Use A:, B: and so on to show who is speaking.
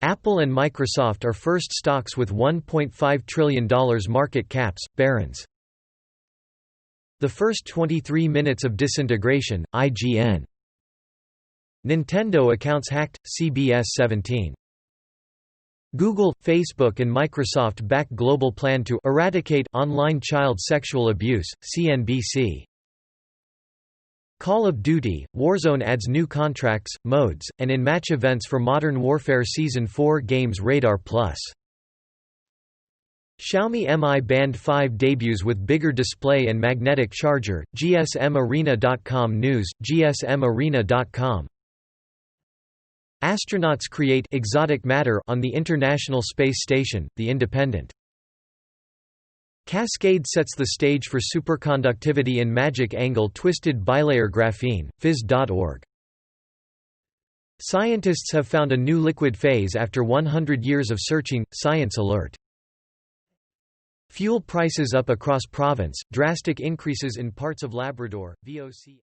A: Apple and Microsoft are first stocks with $1.5 trillion market caps, Barron's. The first 23 minutes of disintegration, IGN. Nintendo accounts hacked, CBS 17. Google, Facebook and Microsoft back global plan to eradicate online child sexual abuse, CNBC. Call of Duty, Warzone adds new contracts, modes, and in-match events for Modern Warfare Season 4 games Radar Plus. Xiaomi Mi Band 5 debuts with bigger display and magnetic charger, GSMArena.com News, GSMArena.com. Astronauts create exotic matter on the International Space Station, The Independent. Cascade sets the stage for superconductivity in magic angle twisted bilayer graphene, phys.org. Scientists have found a new liquid phase after 100 years of searching, Science Alert. Fuel prices up across province, drastic increases in parts of Labrador, VOC.